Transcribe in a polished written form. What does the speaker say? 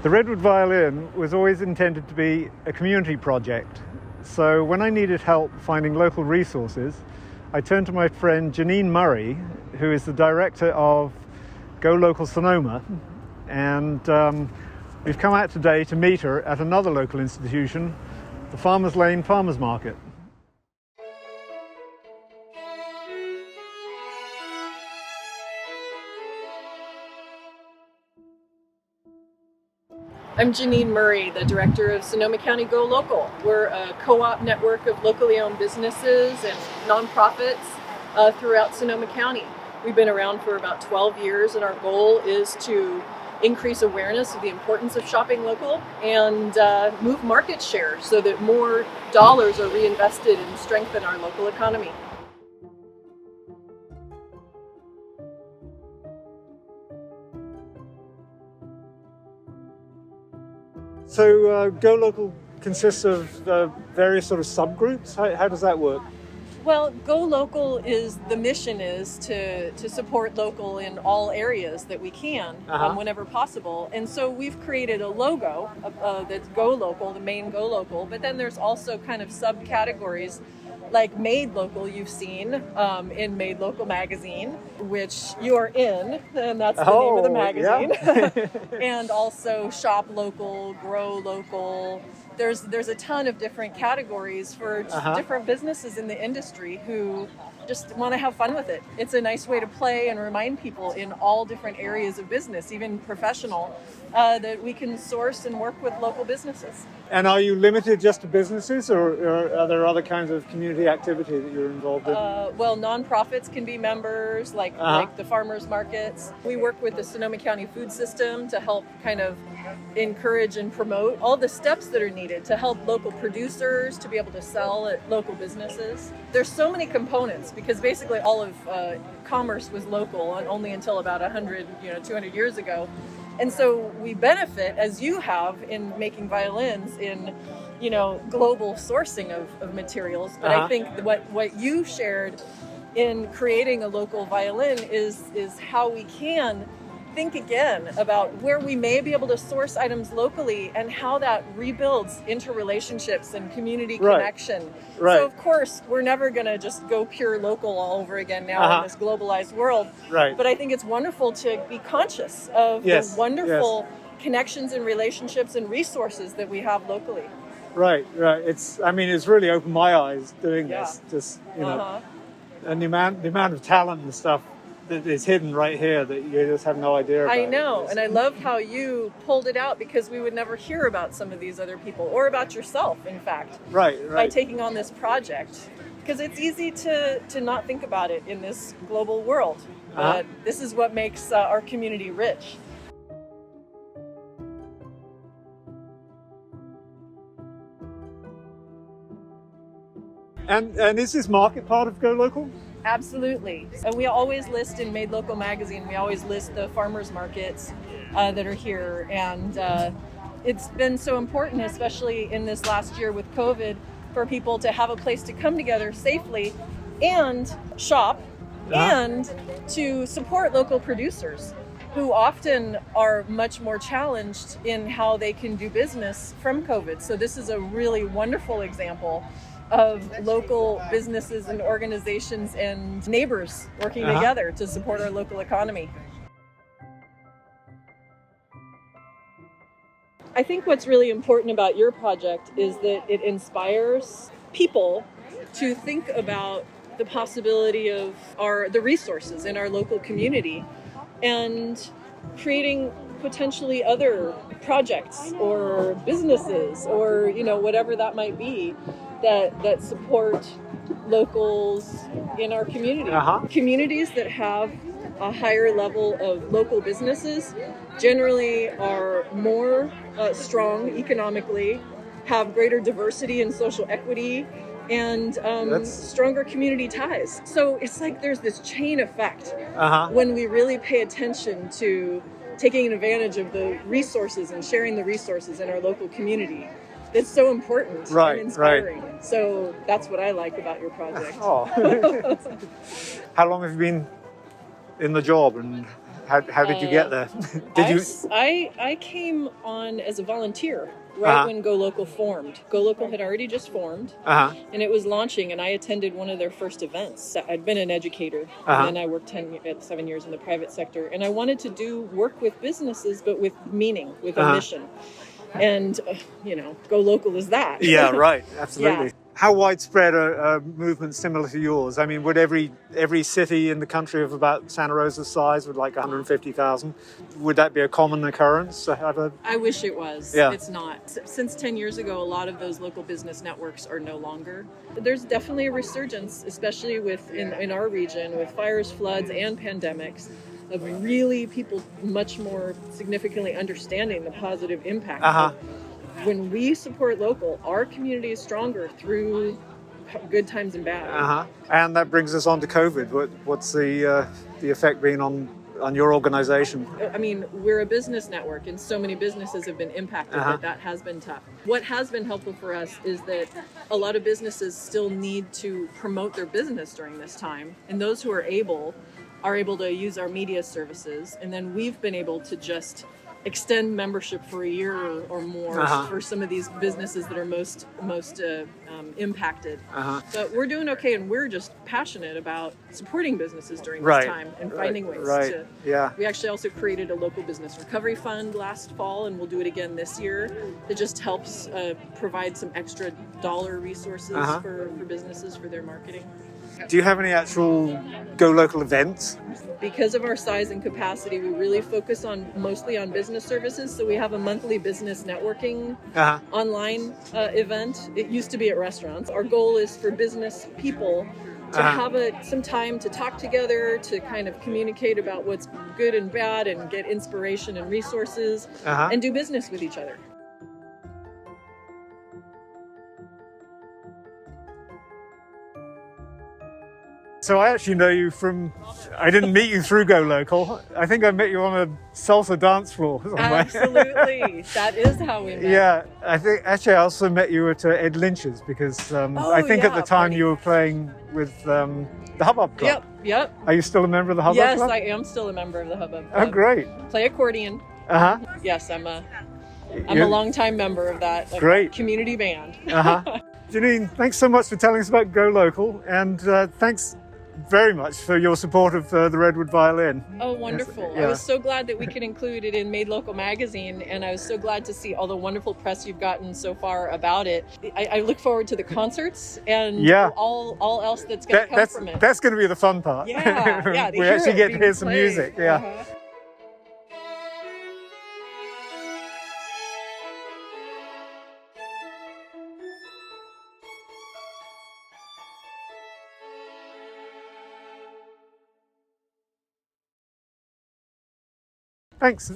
The Redwood Violin was always intended to be a community project. So when I needed help finding local resources, I turned to my friend Janeen Murray, who is the director of GoLocal Sonoma. And we've come out today to meet her at another local institution, the Farmers Lane Farmers Market. I'm Janeen Murray, the director of Sonoma County GoLocal. We're a co-op network of locally owned businesses and nonprofits throughout Sonoma County. We've been around for about 12 years, and our goal is to increase awareness of the importance of shopping local and move market share so that more dollars are reinvested and strengthen our local economy. So GoLocal consists of various sort of subgroups. How does that work? Well, GoLocal the mission is to support local in all areas that we can whenever possible. And so we've created a logo that's GoLocal, the main GoLocal, but then there's also kind of subcategories like Made Local you've seen in Made Local magazine, which you're in, and that's the name of the magazine. Yeah. And also Shop Local, Grow Local. There's a ton of different categories for different businesses in the industry who just want to have fun with it. It's a nice way to play and remind people in all different areas of business, even professional, that we can source and work with local businesses. And are you limited just to businesses, or are there other kinds of community activity that you're involved in? Well, nonprofits can be members, like the farmers markets. We work with the Sonoma County food system to help kind of encourage and promote all the steps that are needed to help local producers to be able to sell at local businesses. There's so many components because basically all of commerce was local and only until about 200 years ago. And so we benefit, as you have in making violins, in global sourcing of materials. But I think what you shared in creating a local violin is how we can think again about where we may be able to source items locally and how that rebuilds interrelationships and community connection. Right. So of course, we're never going to just go pure local all over again now in this globalized world. Right. But I think it's wonderful to be conscious of the wonderful connections and relationships and resources that we have locally. Right. It's really opened my eyes doing this. Just and the amount of talent and stuff that is hidden right here that you just have no idea about. I know, and I love how you pulled it out because we would never hear about some of these other people or about yourself, in fact. Right. By taking on this project. Because it's easy to not think about it in this global world. But this is what makes our community rich. And is this market part of GoLocal? Absolutely. And we always list in Made Local magazine, we always list the farmers markets that are here. And it's been so important, especially in this last year with COVID, for people to have a place to come together safely and shop and to support local producers who often are much more challenged in how they can do business from COVID. So this is a really wonderful example of local businesses and organizations and neighbors working together to support our local economy. I think what's really important about your project is that it inspires people to think about the possibility of the resources in our local community and creating potentially other projects or businesses or whatever that might be that support locals in our community. Communities that have a higher level of local businesses generally are more strong economically, have greater diversity and social equity, and stronger community ties. So it's like there's this chain effect when we really pay attention to taking advantage of the resources and sharing the resources in our local community. It's so important and inspiring. So that's what I like about your project. How long have you been in the job? And How did you get there? Did you? I came on as a volunteer right when GoLocal formed. GoLocal had already just formed, and it was launching, and I attended one of their first events. I'd been an educator, and then I worked 7 years in the private sector, and I wanted to do work with businesses, but with meaning, with a mission. And, GoLocal is that. Yeah, right. Absolutely. Yeah. How widespread are movements similar to yours? I mean, would every city in the country of about Santa Rosa's size, with like 150,000, would that be a common occurrence to have a... I wish it was. Yeah. It's not. Since 10 years ago, a lot of those local business networks are no longer. There's definitely a resurgence, especially in our region, with fires, floods, and pandemics, of really people much more significantly understanding the positive impact. When we support local, our community is stronger through good times and bad. And that brings us on to COVID. What's the effect been on your organization? I mean, we're a business network, and so many businesses have been impacted, but that has been tough. What has been helpful for us is that a lot of businesses still need to promote their business during this time, and those who are able to use our media services, and then we've been able to just extend membership for a year or more for some of these businesses that are most impacted. But we're doing okay, and we're just passionate about supporting businesses during this time and finding ways to. We actually also created a local business recovery fund last fall, and we'll do it again this year. That just helps provide some extra dollar resources for businesses for their marketing. Do you have any actual GoLocal events? Because of our size and capacity, we really focus mostly on business services. So we have a monthly business networking online event. It used to be at restaurants. Our goal is for business people to have some time to talk together, to kind of communicate about what's good and bad, and get inspiration and resources, and do business with each other. So I actually know you I didn't meet you through GoLocal. I think I met you on a salsa dance floor somewhere. Absolutely. That is how we met. Yeah, I think actually I also met you at Ed Lynch's because I think at the time you were playing with the Hubbub Club. Yep. Are you still a member of the Hubbub Club? Yes, I am still a member of the Hubbub Club. Oh, great. Play accordion. Yes, I'm a longtime member of that community band. Janeen, thanks so much for telling us about GoLocal, and thanks very much for your support of the Redwood Violin. Oh, wonderful. I was so glad that we could include it in Made Local magazine, and I was so glad to see all the wonderful press you've gotten so far about it. I look forward to the concerts and all else that's going to come from it. That's going to be the fun part. We actually get to hear some music. Thanks.